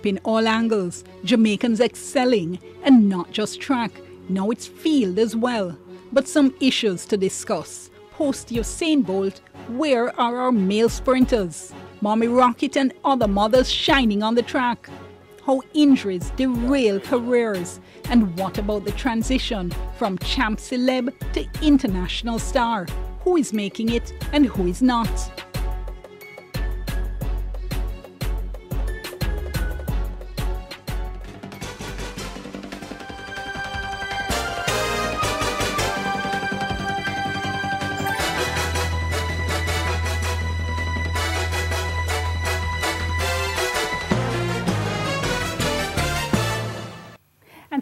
in all angles, Jamaicans excelling, and not just track, now it's field as well. But some issues to discuss. Post Usain Bolt, where are our male sprinters? Mommy Rocket and other mothers shining on the track. How injuries derail careers. And what about the transition from champ celeb to international star? Who is making it and who is not?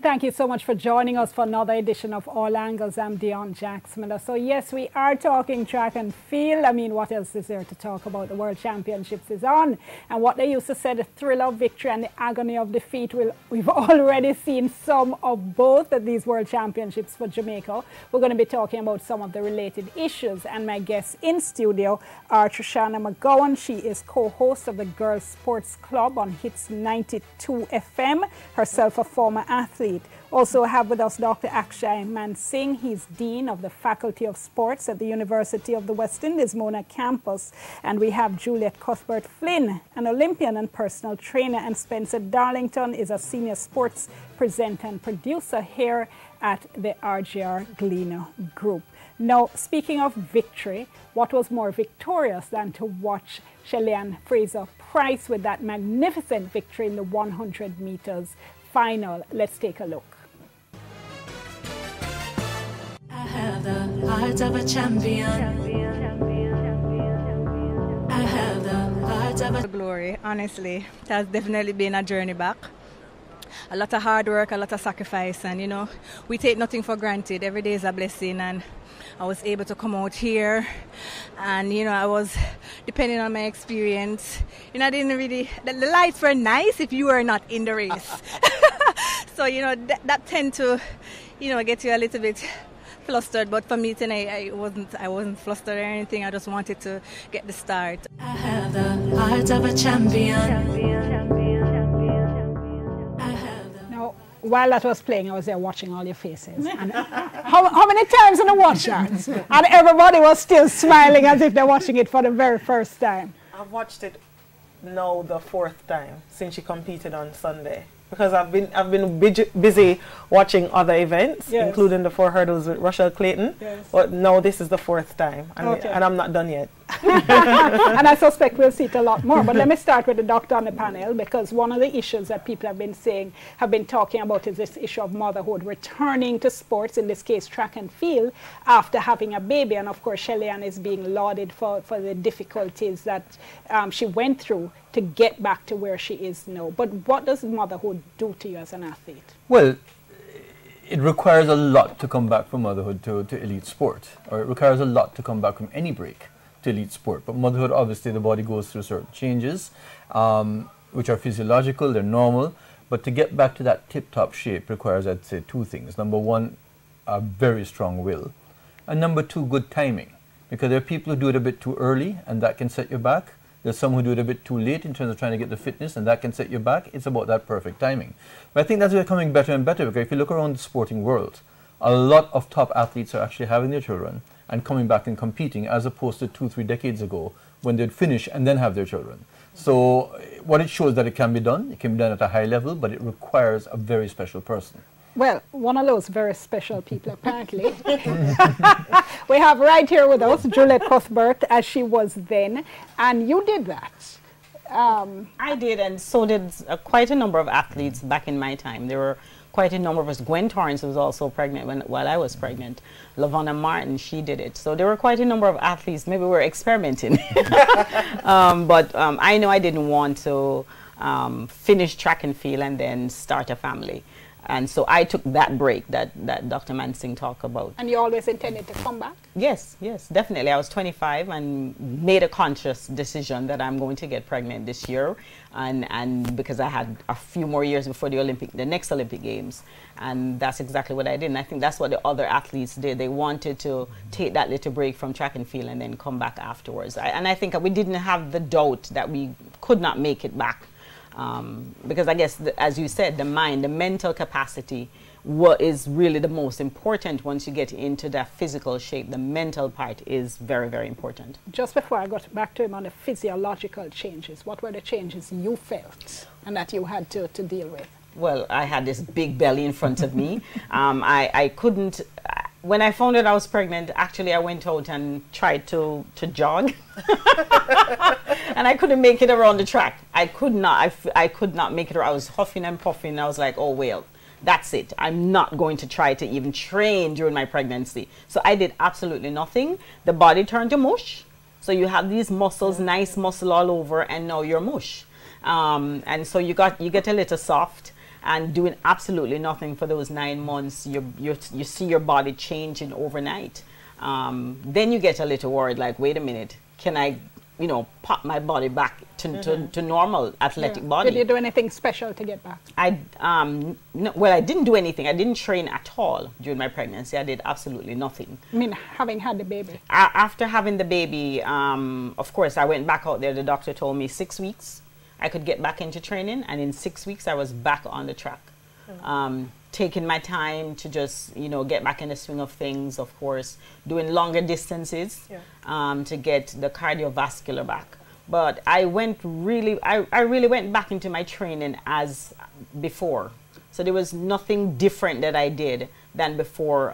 Thank you so much for joining us for another edition of All Angles. I'm Dion Jacksmiller. So yes, we are talking track and field. I mean, what else is there to talk about? The World Championships is on. And what they used to say, the thrill of victory and the agony of defeat, we've already seen some of both of these World Championships for Jamaica. We're going to be talking about some of the related issues. And my guests in studio are Trishana McGowan. She is co-host of the Girls Sports Club on Hits 92 FM, herself a former athlete. Also have with us Dr. Akshay Mansingh. He's Dean of the Faculty of Sports at the University of the West Indies Mona campus. And we have Juliet Cuthbert-Flynn, an Olympian and personal trainer. And Spencer Darlington is a senior sports presenter and producer here at the RGR Gleaner Group. Now, speaking of victory, what was more victorious than to watch Shelly-Ann Fraser-Pryce with that magnificent victory in the 100 meters final? Let's take a look. I have the heart of a champion. I have the heart of a glory. Honestly, it has definitely been a journey back. A lot of hard work, a lot of sacrifice, and you know, we take nothing for granted. Every day is a blessing, and I was able to come out here, and you know, I was, depending on my experience, you know, I didn't really, the lights were nice if you were not in the race. So you know, that tend to, you know, get you a little bit flustered. But for me tonight, I wasn't flustered or anything. I just wanted to get the start. I have the heart of a champion. While that was playing, I was there watching all your faces. And how many times did I watch that? And everybody was still smiling as if they're watching it for the very first time. I've watched it now the 4th time since she competed on Sunday, because I've been busy watching other events, yes, including the 4 hurdles with Rochelle Clayton. Yes. But no, this is the 4th time, and, okay, and I'm not done yet. And I suspect we'll see it a lot more. But let me start with the doctor on the panel, because one of the issues that people have been talking about is this issue of motherhood, returning to sports, in this case track and field, after having a baby. And of course, Shelly-Ann is being lauded for the difficulties that she went through to get back to where she is now. But what does motherhood do to you as an athlete? Well, it requires a lot to come back from motherhood to elite sport, or it requires a lot to come back from any break to elite sport. But motherhood, obviously, the body goes through certain changes, which are physiological, they're normal. But to get back to that tip-top shape requires, I'd say, 2 things. Number 1, a very strong will. And number 2, good timing. Because there are people who do it a bit too early, and that can set you back. There's some who do it a bit too late in terms of trying to get the fitness, and that can set you back. It's about that perfect timing. But I think that's becoming better and better, because if you look around the sporting world, a lot of top athletes are actually having their children and coming back and competing, as opposed to 2-3 decades ago when they'd finish and then have their children. So what it shows that it can be done at a high level, but it requires a very special person. Well, one of those very special people, apparently. We have right here with us Juliet Cuthbert, as she was then, and you did that. I did, and so did quite a number of athletes back in my time. There were quite a number of us. Gwen Torrance was also pregnant while I was pregnant. Lavonna Martin, she did it. So there were quite a number of athletes. Maybe we were experimenting. But I know I didn't want to finish track and field and then start a family. And so I took that break that Dr. Mansingh talked about. And you always intended to come back? Yes, yes, definitely. I was 25 and made a conscious decision that I'm going to get pregnant this year. And because I had a few more years before the next Olympic Games. And that's exactly what I did. And I think that's what the other athletes did. They wanted to take that little break from track and field and then come back afterwards. And I think we didn't have the doubt that we could not make it back. Because I guess, as you said, the mind, the mental capacity is really the most important. Once you get into that physical shape, the mental part is very, very important. Just before I got back to him on the physiological changes, what were the changes you felt and that you had to deal with? Well, I had this big belly in front of me. I couldn't, when I found out I was pregnant, actually I went out and tried to jog. And I couldn't make it around the track. I could not make it around. I was huffing and puffing. I was like, oh, well, that's it. I'm not going to try to even train during my pregnancy. So I did absolutely nothing. The body turned to mush. So you have these muscles, nice muscle all over, and now you're mush. And so you get a little soft, and doing absolutely nothing for those 9 months, you see your body changing overnight. Then you get a little worried, like, wait a minute, can I, pop my body back to normal athletic body? Did you do anything special to get back? No, well, I didn't do anything. I didn't train at all during my pregnancy. I did absolutely nothing. I mean, having had the baby? After having the baby, of course, I went back out there. The doctor told me 6 weeks I could get back into training, and in 6 weeks I was back on the track. Taking my time to just, get back in the swing of things, of course, doing longer distances to get the cardiovascular back. But I really went back into my training as before. So there was nothing different that I did than before.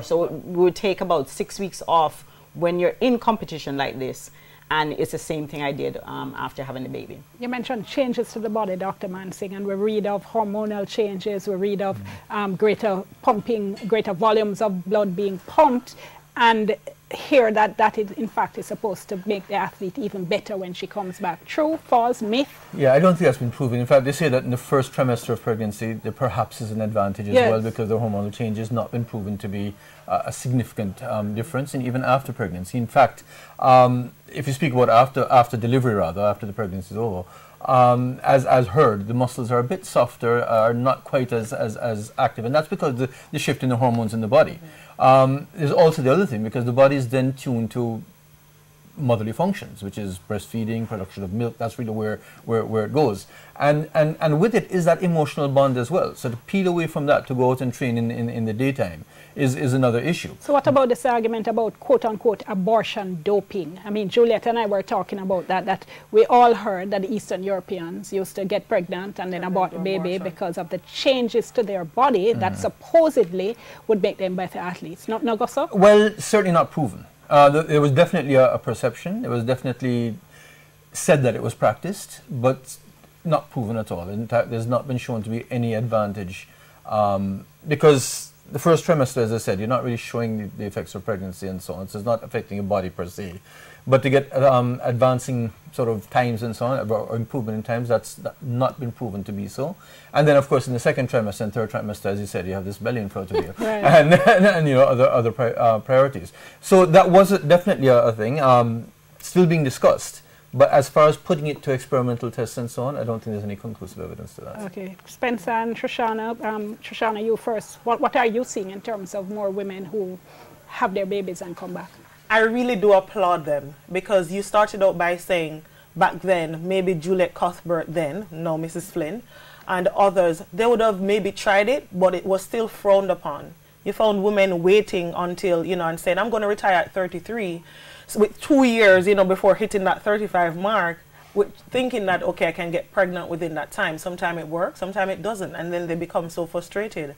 So it would take about 6 weeks off when you're in competition like this. And it's the same thing I did after having the baby. You mentioned changes to the body, Dr. Mansing, and we read of hormonal changes, we read of greater pumping, greater volumes of blood being pumped, and hear that it, in fact, is supposed to make the athlete even better when she comes back. True, false, myth? Yeah, I don't think that's been proven. In fact, they say that in the first trimester of pregnancy, there perhaps is an advantage as well, because the hormonal change has not been proven to be a significant difference, and even after pregnancy. In fact, if you speak about after delivery, rather, after the pregnancy is over, as heard, the muscles are a bit softer, are not quite as active, and that's because the shift in the hormones in the body. There's also the other thing, because the body is then tuned to motherly functions, which is breastfeeding, production of milk. That's really where it goes, and with it is that emotional bond as well. So to peel away from that to go out and train in the daytime is another issue. So what about this argument about quote-unquote abortion doping? I mean, Juliet and I were talking about that we all heard that the Eastern Europeans used to get pregnant and then abort the baby because of the changes to their body that supposedly would make them better athletes. No, Gosso? Well, certainly not proven. There was definitely a perception. It was definitely said that it was practiced, but not proven at all. In fact, there's not been shown to be any advantage because the first trimester, as I said, you're not really showing the effects of pregnancy and so on, so it's not affecting your body per se. But to get advancing sort of times and so on, or improvement in times, that's not been proven to be so. And then, of course, in the second trimester and third trimester, as you said, you have this belly in front of you, and other priorities. So that was definitely a thing, still being discussed. But as far as putting it to experimental tests and so on, I don't think there's any conclusive evidence to that. Okay. Spencer and Shoshana, Shoshana, you first. What are you seeing in terms of more women who have their babies and come back? I really do applaud them, because you started out by saying back then, maybe Juliet Cuthbert then, no Mrs. Flynn, and others, they would have maybe tried it, but it was still frowned upon. You found women waiting until, and saying, I'm going to retire at 33. So with 2 years, before hitting that 35 mark, with thinking that, okay, I can get pregnant within that time. Sometimes it works, sometimes it doesn't, and then they become so frustrated.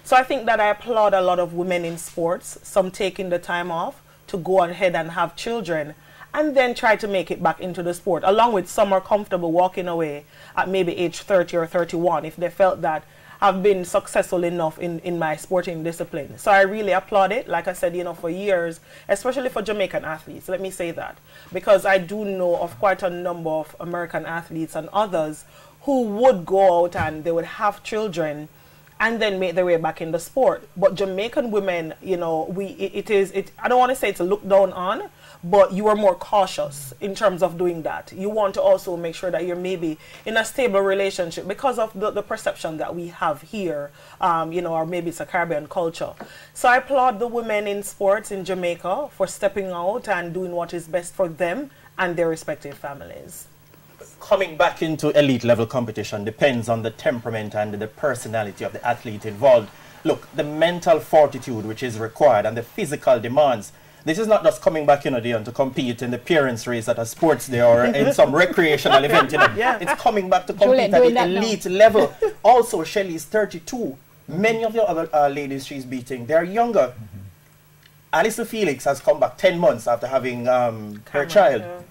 So I think that I applaud a lot of women in sports, some taking the time off to go ahead and have children, and then try to make it back into the sport, along with some are comfortable walking away at maybe age 30 or 31 if they felt that I've been successful enough in my sporting discipline. So I really applaud it. Like I said, for years, especially for Jamaican athletes, let me say that, because I do know of quite a number of American athletes and others who would go out and they would have children and then make their way back in the sport. But Jamaican women, I don't want to say it's looked down on, but you are more cautious in terms of doing that. You want to also make sure that you're maybe in a stable relationship because of the perception that we have here, or maybe it's a Caribbean culture. So I applaud the women in sports in Jamaica for stepping out and doing what is best for them and their respective families. coming back into elite level competition depends on the temperament and the personality of the athlete involved. Look, the mental fortitude which is required and the physical demands. This is not just coming back, Dion, to compete in the parents' race at a sports day or in some recreational event. It's coming back to compete at the elite level. Also, Shelly is 32. Many of the other ladies she's beating, they're younger. Alison Felix has come back 10 months after having her child. Yeah.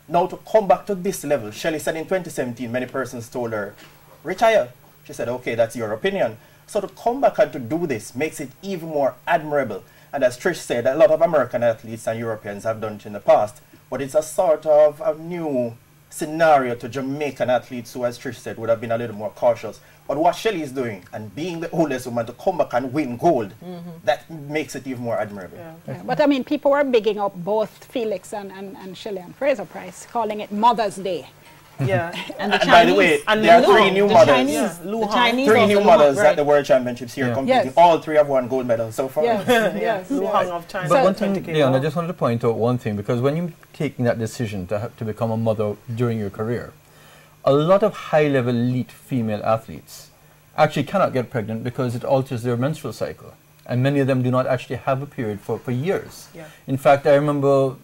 Now to come back to this level, Shelly said in 2017, many persons told her, retire. She said, okay, that's your opinion. So to come back and to do this makes it even more admirable. And as Trish said, a lot of American athletes and Europeans have done it in the past. But it's a sort of a new scenario to Jamaican athletes who, as Trish said, would have been a little more cautious. But what Shelly is doing, and being the oldest woman to come back and win gold, that makes it even more admirable. Yeah. But I mean, people were bigging up both Felix and Shelly and Fraser Price, calling it Mother's Day. Yeah, and by the way, there are three new mothers. Three new mothers at the World Championships here competing. Yes. All three have won gold medals so far. Yes. Lu Hong of China. But one thing, Leon, I just wanted to point out one thing, because when you're taking that decision to become a mother during your career, a lot of high-level elite female athletes actually cannot get pregnant because it alters their menstrual cycle. And many of them do not actually have a period for years. Yeah. In fact, I remember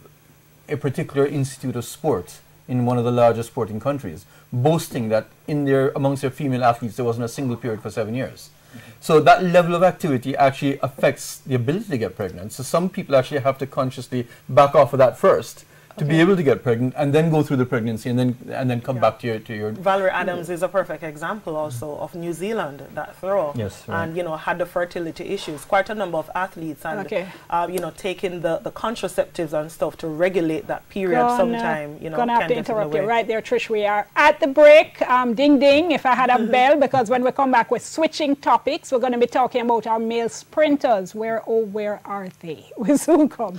a particular institute of sport in one of the largest sporting countries boasting that amongst their female athletes there wasn't a single period for 7 years. So that level of activity actually affects the ability to get pregnant. So some people actually have to consciously back off of that first to be able to get pregnant, and then go through the pregnancy, and then come back to your. Valerie Adams is a perfect example also of New Zealand, that throw. Yes. Right. And had the fertility issues. Quite a number of athletes, and taking the contraceptives and stuff to regulate that period sometime. Gonna have to interrupt you right there, Trish. We are at the break. Ding ding. If I had a bell, because when we come back, we're switching topics. We're going to be talking about our male sprinters. Where are they? We'll soon come.